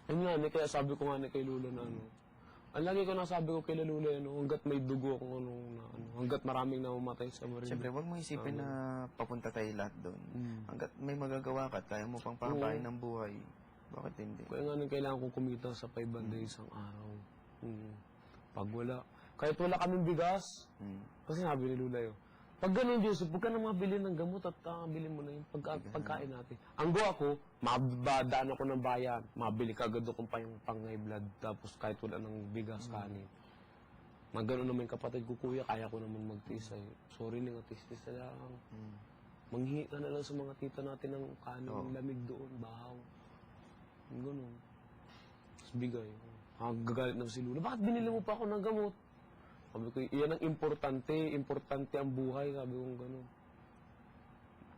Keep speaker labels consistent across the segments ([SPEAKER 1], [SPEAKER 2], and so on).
[SPEAKER 1] Ayun nga, kaya sabi ko nga kay Lula na ano, ang lagi ko nasabi ko kay Lula, ano, hanggat may dugo akong hanggat maraming namamatay sa Marinduque.
[SPEAKER 2] Siyempre, huwag mo isipin na papunta tayo lahat doon. Hanggat may magagawa ka at kaya mo pang pampain ng buhay, bakit hindi?
[SPEAKER 1] Kaya nga kailangan kong kumita sa 500 isang araw. Pag wala, kahit wala kaming bigas, kasi sabi ni Lula yun, pag ganun, Joseph, huwag ka na mabili ng gamot at bilhin mo na yung pagkain natin. Ang gawa ko, mabadaan ako ng bayan, mabili ka agad ako yung pang-high blood, tapos kahit wala ng bigas, kanin. Magano naman yung kapatid ko, kuya, kaya ko naman magtiis ay, sorry lang, tis-tis na lang. Manghingi ka na lang sa mga tita natin ng kanin, lamig doon, bahaw. Ganun. Tapos bigay. Gagalit na si Lula, bakit binili mo pa ako ng gamot? Sabi ko, iyan ang importante ang buhay, sabi ko gano'n.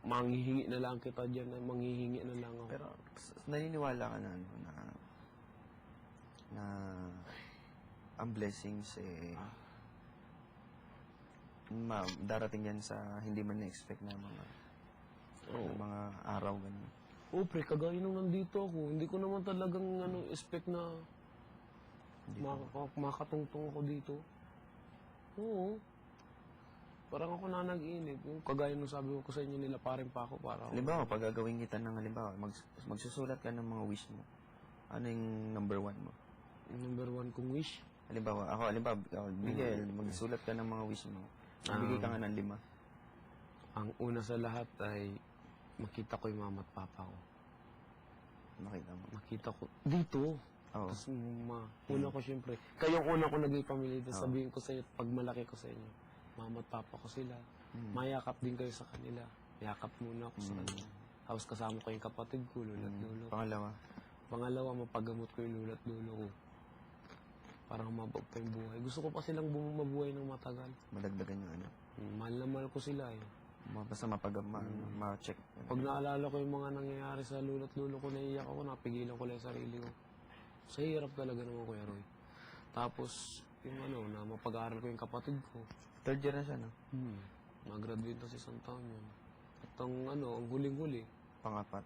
[SPEAKER 1] Manghihingi na lang kita dyan, manghihingi na lang ako.
[SPEAKER 2] Pero naniniwala ka na, na ang blessings darating yan sa hindi man na-expect na mga araw ganun.
[SPEAKER 1] Oo, pre, kagaya nung nandito ako, hindi ko naman talagang expect na makatungtong ako dito. Oo. Parang ako na nag-iinip. Kagaya nung sabi ko sa inyo nila, parin pa ako para ako.
[SPEAKER 2] Halimbawa, pag gagawin kita ng halimbawa, magsusulat ka ng mga wish mo. Ano yung number 1 mo?
[SPEAKER 1] Yung number 1 kong wish?
[SPEAKER 2] Halimbawa, Miguel, magsulat ka ng mga wish mo. Bigay ka nga ng 5.
[SPEAKER 1] Ang una sa lahat ay makita ko yung mama at papa ko.
[SPEAKER 2] Makita mo?
[SPEAKER 1] Makita ko. Dito. Tapos una ko siyempre. Kayong una ko naging pamilya. Sabihin ko sa iyo, pag malaki ko sa inyo, mama at papa ko sila. Mayakap din kayo sa kanila. Yakap muna ako sa kanila. Tapos kasama ko yung kapatid ko, lula at lolo. Pangalawa, mapagamot ko yung lula at lolo ko. Para humabag pa yung buhay. Gusto ko pa silang mabuhay ng matagal.
[SPEAKER 2] Madagdagan yung ano?
[SPEAKER 1] Mahal na mahal ko sila eh.
[SPEAKER 2] Basta ma-check.
[SPEAKER 1] Pag naalala ko yung mga nangyayari sa lula at lolo ko, naiiyak ako, napigilan ko lang yung sarili ko. Sa hirap talaga naman, Kuya Roy. Tapos, yung na mapag-aaral ko yung kapatid ko.
[SPEAKER 2] 3rd year na siya, no?
[SPEAKER 1] Mag-graduate na sa isang taon yun. At ang huling-huli.
[SPEAKER 2] Pang-4.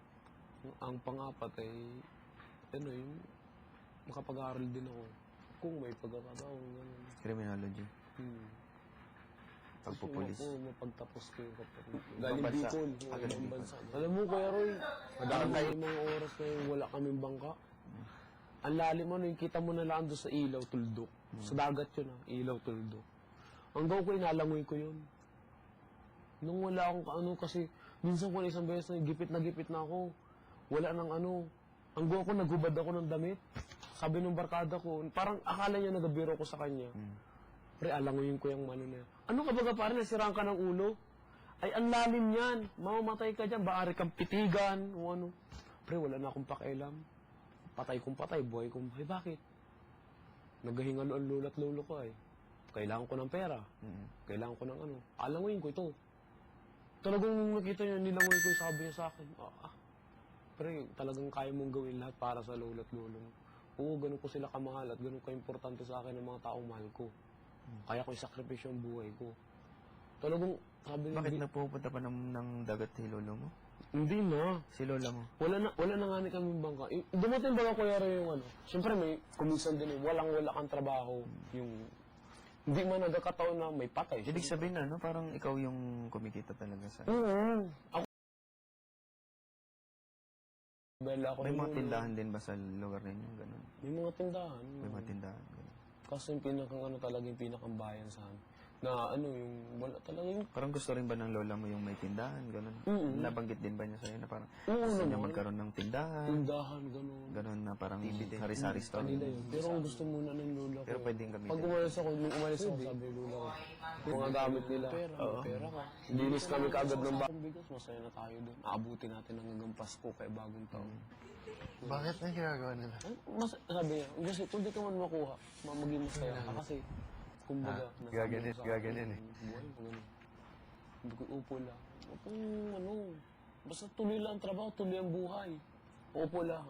[SPEAKER 1] Ang pang-4 ay, yung makapag-aaral din ako. Kung may pagkakataon, gano'n.
[SPEAKER 2] Criminology. Pagpupulis.
[SPEAKER 1] Gusto ko mapagtapos ko yung kapatid. Galing Bicol, ibang bansa. Alam mo, Kuya Roy, madami yung mga oras na yung wala kaming bangka. Ang lalim mo, yung kita mo na lang doon sa ilaw, tuldok. Sa dagat yun, ilaw, tuldok. Ang gawin ko, inalangoy ko yun. Nung wala akong kasi, minsan ko isang beses na gipit na ako. Wala nang Ang gawin ko, nagubad ako ng damit. Sabi ng barkada ko, parang akala niya nagabiro ko sa kanya. Pre, alangoyin ko yung na yan. Ano ka baga pare, nasiraan ka ng ulo? Ay, ang lalim yan. Mamamatay ka dyan, baari kang pitigan, o ano. Pre, wala na akong pakialam. Patay kong patay, buhay kong buhay. Bakit? Naghahingalo ang lolo at lolo ko ay. Kailangan ko ng pera. Kailangan ko ng Alangoyin ko ito. Talagang nakita niya, nilangoy ko, sabi niya sa akin, Pre, talagang kaya mong gawin lahat para sa lolo at lolo mo. Oo, ganun ko sila kamahal at ganun ka-importante sa akin ng mga taong mahal ko. Kaya ko isakripisyo ang buhay ko. Talagang, sabi niya...
[SPEAKER 2] Bakit nagpupunta pa ng dagat si lolo mo?
[SPEAKER 1] Hindi na.
[SPEAKER 2] Si lola mo?
[SPEAKER 1] Wala na nga ni kaming bangka. Dumating ba Kuya Roy yung Siyempre may kuminsan din walang-wala kang trabaho. Yung... Hindi man nagkakataon na may patay.
[SPEAKER 2] Ibig sabihin na, parang ikaw yung kumikita talaga sa...
[SPEAKER 1] Ako...
[SPEAKER 2] May mga tindahan din ba sa lugar ninyo? Ganun?
[SPEAKER 1] May mga tindahan.
[SPEAKER 2] May mga tindahan. Ganun.
[SPEAKER 1] Kasi yung talaga yung pinakang bayan sa amin. Na yung wala talaga yung...
[SPEAKER 2] Parang gusto rin ba ng lola mo yung may tindahan? Ganun. Nabanggit din ba niya sa'yo na parang
[SPEAKER 1] gusto
[SPEAKER 2] niya magkaroon ng tindahan?
[SPEAKER 1] Tindahan, ganun.
[SPEAKER 2] Ganun na parang sari-sari store.
[SPEAKER 1] Kanila yun. Pero ang gusto muna ng lola ko.
[SPEAKER 2] Pero pwedeng gamitin.
[SPEAKER 1] Pag umalis ako, sabi ng lola ko. Mga gamit nila. Pera ka. Linis kami kaagad ng bahay. Bigas, masaya na tayo doon. Aabutin natin hanggang Pasko kaya bagong taon.
[SPEAKER 3] Bakit na ginagawa nila?
[SPEAKER 1] Sabi niya, kasi kung di ka man makuha, maging masaya ka kasi kumbaga,
[SPEAKER 3] gaganyan eh.
[SPEAKER 1] Hindi ko upo lang. Basta tuloy lang ang trabaho, tuloy ang buhay. Upo lang.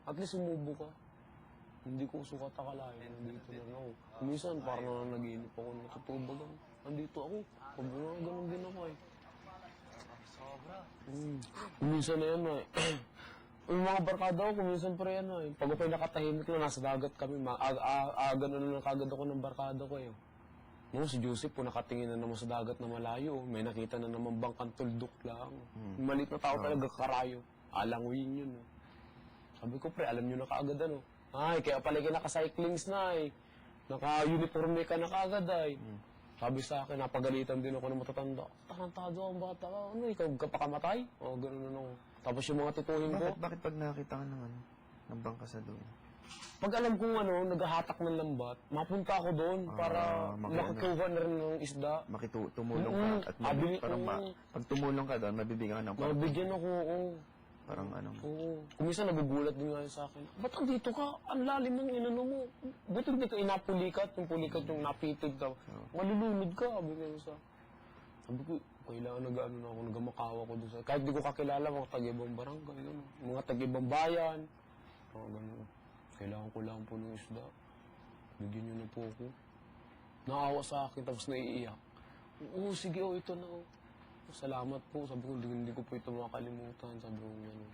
[SPEAKER 1] At least umubo ka. Hindi ko sukat akalain. Nandito na ako. Minsan parang nag-iinip ako, natutubag ako. Nandito ako. Ganun din ako eh. Minsan na yan Yung mga barkada ko, kuminsan pre ano eh. Pag ako'y nakatahimik lang, nasa dagat kami. Ganun lang kagad ako ng barkada ko eh. Si Joseph po nakatingin na naman sa dagat na malayo. May nakita na naman bangkang tuldok lang. Maliit na tao talaga karayo. Alanguin yun. Sabi ko, pre, alam nyo na kaagad ano. Ay, kaya pala kayo naka-cyclings na eh. Naka-uniforme ka na kaagad ay. Sabi sa akin, napagalitan din ako ng matatanda. Tarantado ang bata ka. Ano, ikaw kapakamatay? O, gano'n ako. Tapos yung mga tituhin ko.
[SPEAKER 2] Bakit pag nakakita ka ng ano, ng bangka sa doon?
[SPEAKER 1] Pag alam kong ano, naghahatak ng lambat, mapunta ako doon para makakuha na rin ng isda.
[SPEAKER 2] Tumulong ka at pag tumulong ka doon, mabibigyan ka ng parang,
[SPEAKER 1] Mabigyan ako, oo.
[SPEAKER 2] parang ano.
[SPEAKER 1] Oo. Kuminsan nagugulat din nga yun sa akin. Ba't andito ka? Ang lalim ng inano mo. Buti hindi ka inapulikat. Yung pulikat yung napitig ka. Malulunod ka. Sabi ko, kailangan nag-ano na ako, nagamakawa ko doon sa... Kahit di ko kakilala, mga tag-ibang barangay, ano, mga tag-ibang bayan. Gano'n. Kailangan ko lang po ng isda. Bigyan niyo na po ako. Naawa sa akin, tapos naiiyak. Oo, sige, ito na. Salamat po. Sabi ko, hindi ko po ito makakalimutan. Sabi ko, ano.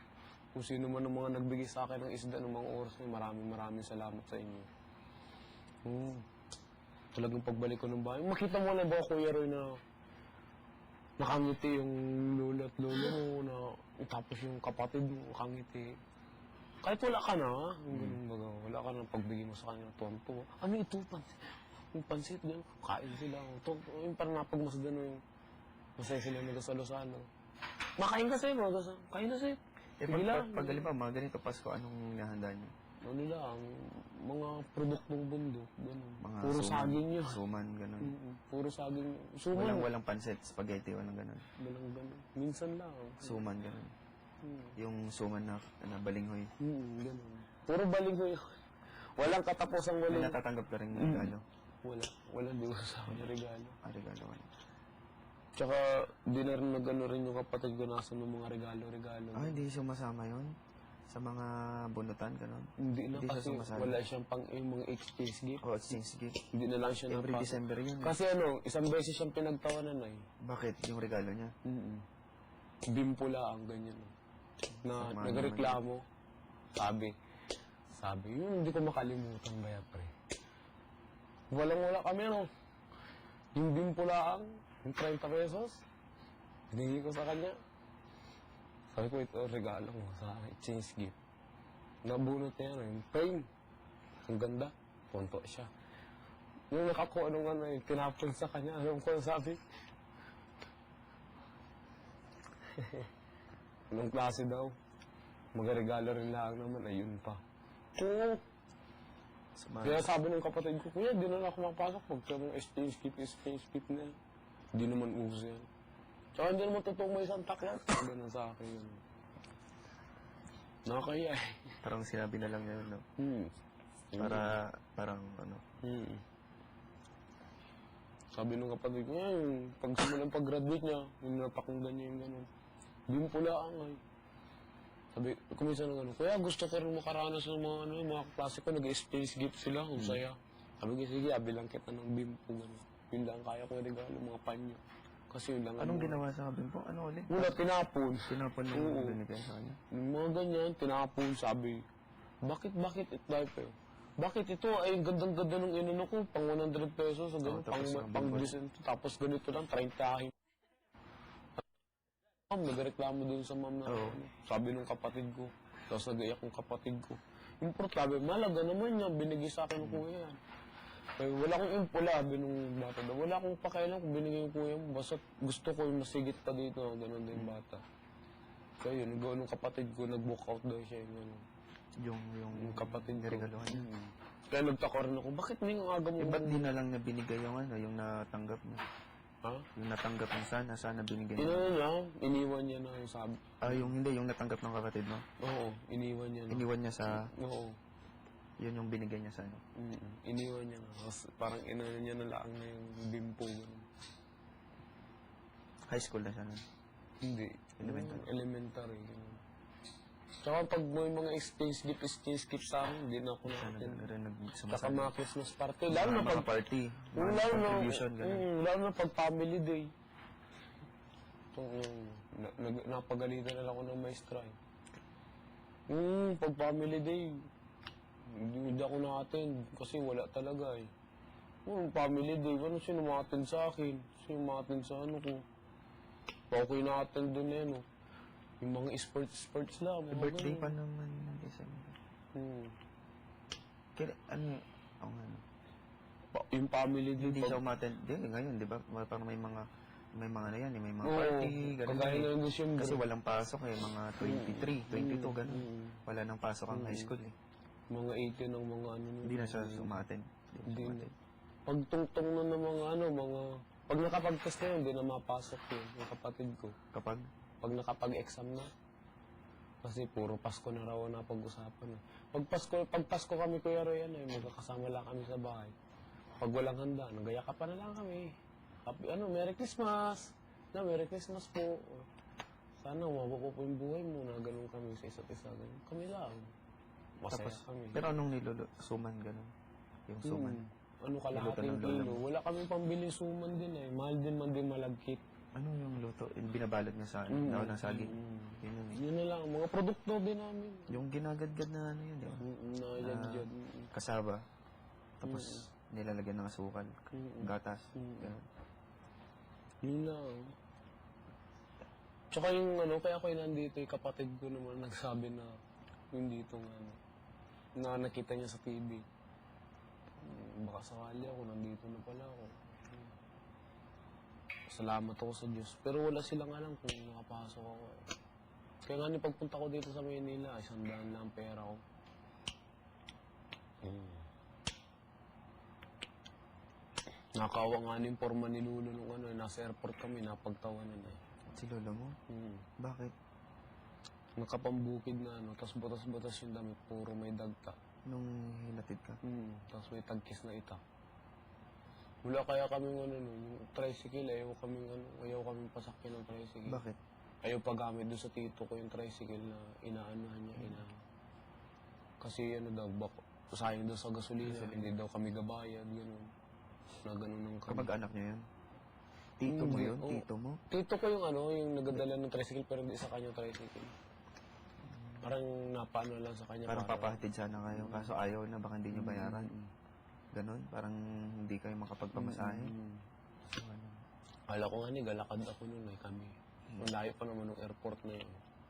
[SPEAKER 1] Kung sino man ang mga nagbigay sa akin ng isda ng mga oras na maraming salamat sa inyo. Talagang pagbalik ko ng bahay. Makita mo na ba, Kuya Roy, na nakangiti yung lola at lolo mo, na tapos yung kapatid mo, nakangiti. Kahit wala ka na, wala ka na pagbigay mo sa kanya ng tonto. Ano ito? Yung pansit, gano'n. Kain sila. Yung parang napagmasdan yung masaya sila nagasalo-salo. Makain ka sa'yo, kain na sa'yo.
[SPEAKER 2] Pag halimbawa, mga ganito Pasko, anong nahanda niyo?
[SPEAKER 1] Ano lang, mga produktong bundok, gano'n.
[SPEAKER 2] Mga
[SPEAKER 1] Puro saging yun.
[SPEAKER 2] Suman, gano'n.
[SPEAKER 1] Puro saging. Suman.
[SPEAKER 2] Walang pansit, spaghetti, walang gano'n.
[SPEAKER 1] Walang gano'n. Minsan lang.
[SPEAKER 2] Suman, gano'n. Yung suman na balinghoy.
[SPEAKER 1] Gano'n. Puro balinghoy. Walang katapusang
[SPEAKER 2] May
[SPEAKER 1] walang.
[SPEAKER 2] natatanggap ka rin ng regalo.
[SPEAKER 1] Wala, di ko sa akin regalo.
[SPEAKER 2] Regalo, wala.
[SPEAKER 1] Tsaka, di na rin nag-ano rin yung kapatid ko nasa ng mga regalo-regalo.
[SPEAKER 2] Hindi sumasama yun? Sa mga bunutan, gano'n?
[SPEAKER 1] Hindi na
[SPEAKER 2] Hindi siya
[SPEAKER 1] kasi
[SPEAKER 2] sumasali.
[SPEAKER 1] wala siyang pang yung mga exchange gift.
[SPEAKER 2] O, exchange gift.
[SPEAKER 1] Hindi na lang siya
[SPEAKER 2] Every
[SPEAKER 1] napasok.
[SPEAKER 2] December yun.
[SPEAKER 1] Kasi ano, isang beses siyang pinagtawanan ay.
[SPEAKER 2] Bakit? Yung regalo niya?
[SPEAKER 1] Bimpula ang ganyan. Na
[SPEAKER 2] Sama
[SPEAKER 1] nagreklamo. Sabi, yun hindi ko makalimutan ba yan, pre. Walang-wala kami, ano. Yung bimpulaang, yung 30 pesos, hiningi ko sa kanya. Sabi ko, ito regalo mo sa exchange gift. Nabunot niya, yung frame. Ang ganda. Punto siya. Yung nakakuha nung ano, tinapon sa kanya. Alam ko sabi. Anong klase daw? Magregalo rin lang naman. Ayun pa. Oo. Kaya sabi ng kapatid ko, Kuya, di na ako makapasok. Pagka mga exchange gift na yan. Hindi naman uso yan. Tsaka hindi naman totoo may isang taklat. Ganun sa akin yun. Nakakaya eh.
[SPEAKER 2] Parang sinabi na lang niya yun, no? Parang ano.
[SPEAKER 1] Sabi nung kapatid ko, yung pagsimulang pag-graduate niya, yung napakinggan niya yung gano'n. Bimpulaan ay. Sabi, kuminsan ng gano'n, Kuya, gusto ko rin makaranas ng mga klase ko, nag-exchange gift sila, kung saya. Sabi ko, sige, abilang kita ng bimpo, gano'n. Yun lang kaya ko regalo, mga panyo. Kasi yun lang.
[SPEAKER 2] Anong ginawa sa kabin po? Ano ulit?
[SPEAKER 1] Wala, tinapon.
[SPEAKER 2] Tinapon mo yung binigay sa kanya?
[SPEAKER 1] Yung mga ganyan, tinapon, sabi. Bakit ito? Bakit ito ay gandang-ganda ng inano ko, pang 100 pesos, gano'n, pang decent, tapos ganito lang, 30. Nagreklamo dun sa mama. Sabi nung kapatid ko, tapos nag-iyak yung kapatid ko. Importante, malaga naman niya, binigay sa akin ng kuya yan. Kaya wala akong impula, binong bata daw. Wala akong pakialam kung binigay yung kuya mo, basta gusto ko yung masigit pa dito, gano'n din bata. Kaya yun, nagawa nung kapatid ko, nag-book out daw siya yung
[SPEAKER 2] Yung
[SPEAKER 1] kapatid ko.
[SPEAKER 2] niregaluhan niya.
[SPEAKER 1] Kaya nagtaka rin ako, bakit may aga mo?
[SPEAKER 2] Ba't di na lang na binigay yung yung natanggap mo?
[SPEAKER 1] Ha?
[SPEAKER 2] Yung natanggap mo sana binigay mo.
[SPEAKER 1] Inano niya, iniwan niya na yung sabi.
[SPEAKER 2] Yung natanggap ng kapatid mo?
[SPEAKER 1] Oo, iniwan niya na.
[SPEAKER 2] Iniwan niya sa...
[SPEAKER 1] Oo.
[SPEAKER 2] Yun yung binigay niya sa ano?
[SPEAKER 1] Iniwan niya na. Parang inano niya na lang na yung bimpo.
[SPEAKER 2] High school na siya nun?
[SPEAKER 1] Hindi.
[SPEAKER 2] Elementary.
[SPEAKER 1] Elementary. Tsaka pag may mga exchange gift sa akin, hindi na ako natin. Tsaka mga Christmas party. Lalo na pag
[SPEAKER 2] party.
[SPEAKER 1] Lalo na pag family day. Napagalitan na lang ako ng maestra eh. Pag family day, hindi ako na-attend kasi wala talaga eh. Family day, sino ma-attend sa akin? Sino ma-attend sa ano ko? Pa ako'y na-attend dun eh, no? Yung mga sports lang.
[SPEAKER 2] May birthday pa naman ng isang... Kaya, ano,
[SPEAKER 1] Yung family day.
[SPEAKER 2] hindi siya umattend. Di, ngayon, di ba? Parang may mga na yan, may mga party, gano'n.
[SPEAKER 1] Kagaya ng December.
[SPEAKER 2] Kasi walang pasok eh, mga 23, 22, gano'n. Wala nang pasok ang high school eh.
[SPEAKER 1] Mga 18 ng mga ano.
[SPEAKER 2] Hindi na siya umattend.
[SPEAKER 1] Hindi na. Pag tungtong na ng mga ano, pag nakapag-test na yun, hindi na mapasok yun, yung kapatid ko.
[SPEAKER 2] Kapag?
[SPEAKER 1] Pag nakapag-exam na. Kasi puro Pasko na raw na pag-usapan eh. Pag Pasko kami, Kuya Roy, magkakasama lang kami sa bahay. Pag walang handa, nagayakapan na lang kami. Merry Christmas! Merry Christmas po. Sana mabuko po yung buhay mo na ganun kami sa isa't isa. Ganun. Kami lang. Masaya kami.
[SPEAKER 2] Pero anong suman, gano'n? Yung suman.
[SPEAKER 1] Ano kalahating kilo. Wala kami pambili suman din eh. Mahal din man din malagkit.
[SPEAKER 2] Ano yung luto? Binabalot niya sa daw ng saging. Yun yun eh.
[SPEAKER 1] Yun na lang. Mga produkto din namin.
[SPEAKER 2] Yung ginagadgad na ano yun, di ba?
[SPEAKER 1] Nayagyan.
[SPEAKER 2] Kasaba. Tapos nilalagyan ng asukal. Gatas. Ganun.
[SPEAKER 1] Yun lang. Tsaka yung kaya ako nandito, yung kapatid ko naman nagsabi na yung dito na nakita niya sa TV. Baka sakali ako, nandito na pala ako. Salamat ako sa Diyos. Pero wala silang alam kung nakapasok ako. Kaya nga pagpunta ko dito sa Maynila, 100 lang ang pera ko. Nakawa nga yung forma ni Lolo nung nasa airport kami, napagtawanan eh.
[SPEAKER 2] Si lolo mo? Bakit?
[SPEAKER 1] Nakapambukid na tapos butas-butas yung damit, puro may dagta.
[SPEAKER 2] Nung hinatid ka?
[SPEAKER 1] Tapos may tagkis na itak. Wala kaya kaming yung tricycle, ayaw kaming pasakyan ng tricycle.
[SPEAKER 2] Bakit?
[SPEAKER 1] Ayaw pagamit doon sa tito ko yung tricycle na inaanuhan niya, Kasi sayang daw sa gasolina, hindi daw kami gabayad, gano'n. Na gano'n ng kami.
[SPEAKER 2] Kapag-anak niya yun? Tito mo yun? Tito mo?
[SPEAKER 1] Tito ko yung nagadala ng tricycle pero hindi sa kanya tricycle. Parang napaano lang sa kanya.
[SPEAKER 2] Parang papahatid sana kayo, kaso ayaw na, baka hindi nyo bayaran. Ganon, parang hindi kayo makapagpamasahe.
[SPEAKER 1] Kala ko nga galakad ako nun kami. Malayo pa naman ng airport na yun.